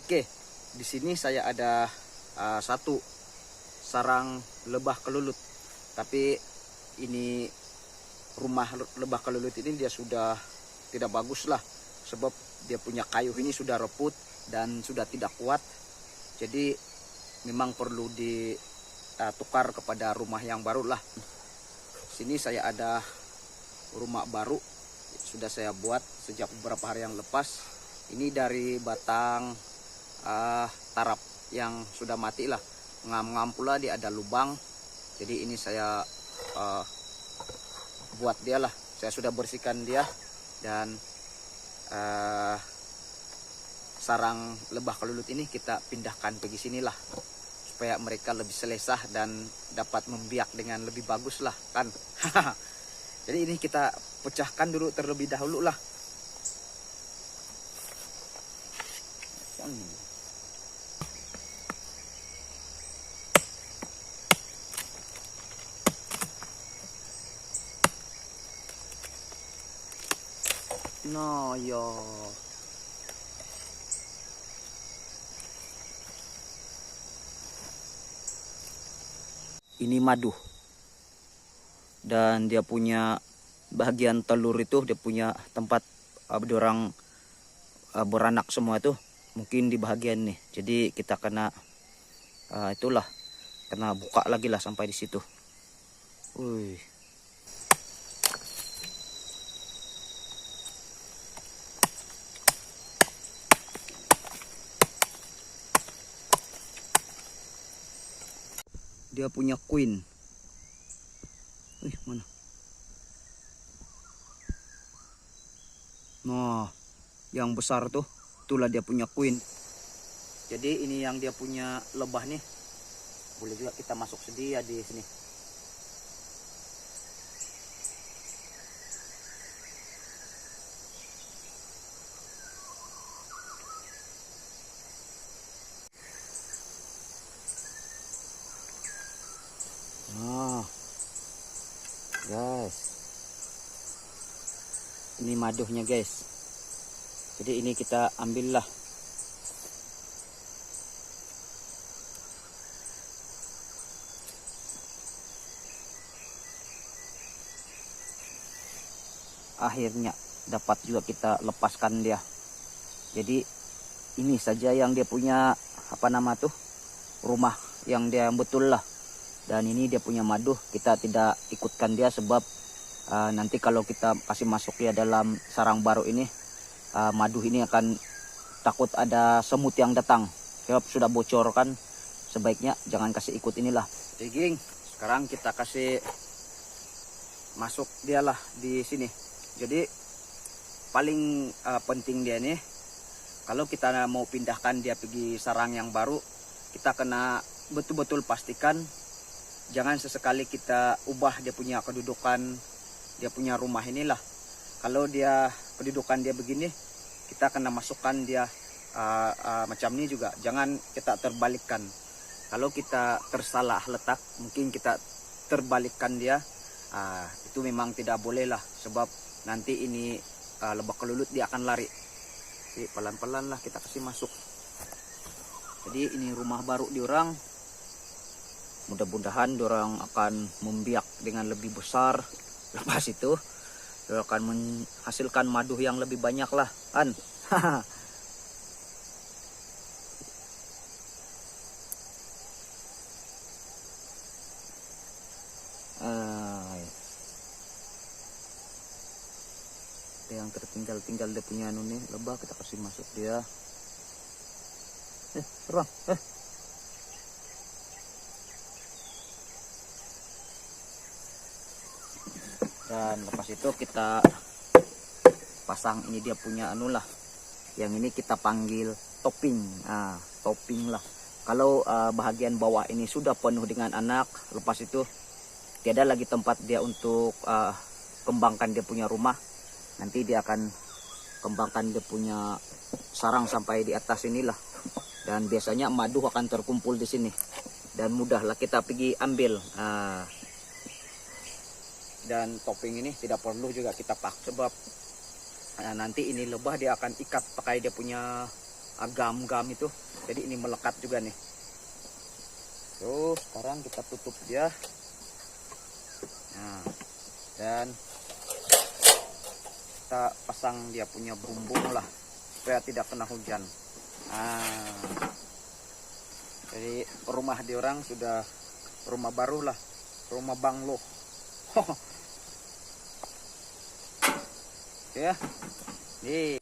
Oke, di sini saya ada satu sarang lebah kelulut. Tapi ini rumah lebah kelulut ini dia sudah tidak bagus lah, sebab dia punya kayu ini sudah reput dan sudah tidak kuat. Jadi memang perlu ditukar kepada rumah yang baru lah. Sini saya ada rumah baru, sudah saya buat sejak beberapa hari yang lepas. Ini dari batang tarap yang sudah mati lah, ngam-ngam pula dia ada lubang. Jadi ini saya buat dia lah, saya sudah bersihkan dia, dan sarang lebah kelulut ini kita pindahkan pergi sini lah, supaya mereka lebih selesah dan dapat membiak dengan lebih bagus lah kan. Jadi ini kita pecahkan dulu terlebih dahulu lah. Nah ya, ini madu, dan dia punya bagian telur itu, dia punya tempat dorang beranak semua itu mungkin di bagian nih. Jadi kita kena itulah, kena buka lagi lah sampai di situ. Wih. Dia punya queen. Wih, mana? Nah, yang besar tuh, itulah dia punya queen. Jadi ini yang dia punya lebah nih. Boleh juga kita masuk sedia di sini. Nah, guys, ini madunya guys. Jadi ini kita ambillah. Akhirnya dapat juga kita lepaskan dia. Jadi ini saja yang dia punya rumah yang dia betul lah. Dan ini dia punya madu, kita tidak ikutkan dia sebab nanti kalau kita kasih masuk dia dalam sarang baru ini, madu ini akan takut ada semut yang datang. Sebab sudah bocor kan, sebaiknya jangan kasih ikut inilah. Jadi geng, sekarang kita kasih masuk dia lah di sini. Jadi paling penting dia nih, kalau kita mau pindahkan dia pergi sarang yang baru, kita kena betul-betul pastikan jangan sesekali kita ubah dia punya kedudukan, dia punya rumah inilah. Kalau dia kedudukan dia begini, kita kena masukkan dia macam ini juga. Jangan kita terbalikkan. Kalau kita tersalah letak, mungkin kita terbalikkan dia. Itu memang tidak boleh lah, sebab nanti ini lebah kelulut dia akan lari. Jadi pelan-pelan lah kita kasih masuk. Jadi ini rumah baru diorang. Mudah-mudahan diorang akan membiak dengan lebih besar. Lepas itu diorang akan menghasilkan madu yang lebih banyak lah kan. Yang tertinggal-tinggal dia punya nih lebah, kita kasih masuk dia. Terbang. Dan lepas itu kita pasang ini dia punya lah. Yang ini kita panggil topping. Topping lah. Kalau bahagian bawah ini sudah penuh dengan anak, lepas itu tiada lagi tempat dia untuk kembangkan dia punya rumah. Nanti dia akan kembangkan dia punya sarang sampai di atas inilah. Dan biasanya madu akan terkumpul di sini. Dan mudahlah kita pergi ambil. Dan topping ini tidak perlu juga kita pakai, sebab nanti ini lebah dia akan ikat pakai dia punya gam-gam itu. Jadi ini melekat juga nih. So sekarang kita tutup dia. Nah, dan kita pasang dia punya bumbung lah supaya tidak kena hujan. Nah, jadi rumah di orang sudah rumah baru lah, rumah banglo. Ya, nih.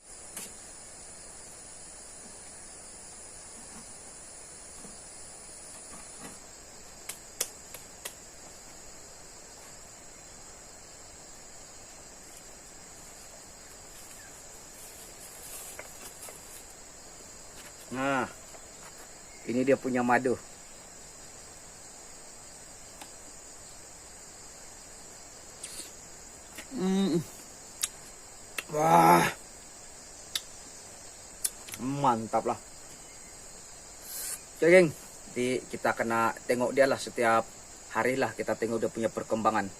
Nah, ini dia punya madu. Wah, mantap lah. Oke, geng. Jadi kita kena tengok dia lah setiap hari lah, kita tengok dia punya perkembangan.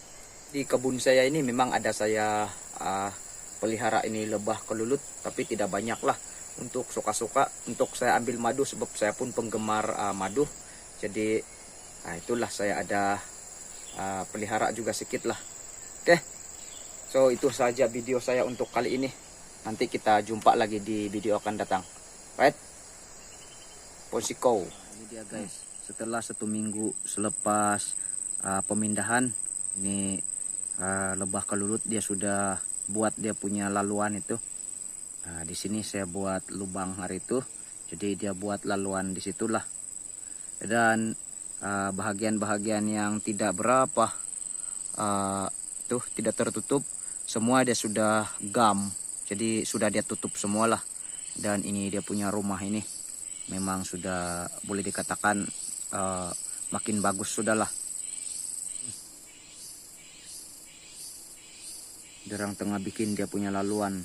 Di kebun saya ini memang ada saya pelihara ini lebah kelulut, tapi tidak banyak lah. Untuk suka-suka, untuk saya ambil madu sebab saya pun penggemar madu. Jadi itulah saya ada pelihara juga sedikit lah. Oke, so itu saja video saya untuk kali ini. Nanti kita jumpa lagi di video akan datang. Right? Posiko. Ini dia guys. Setelah 1 minggu selepas pemindahan, ini lebah kelulut dia sudah buat dia punya laluan itu. Nah, di sini saya buat lubang hari itu, jadi dia buat laluan di situlah. Dan bahagian-bahagian yang tidak berapa tuh tidak tertutup, semua dia sudah gam, jadi sudah dia tutup semualah. Dan ini dia punya rumah ini, memang sudah boleh dikatakan makin bagus sudahlah. Jarang tengah bikin dia punya laluan.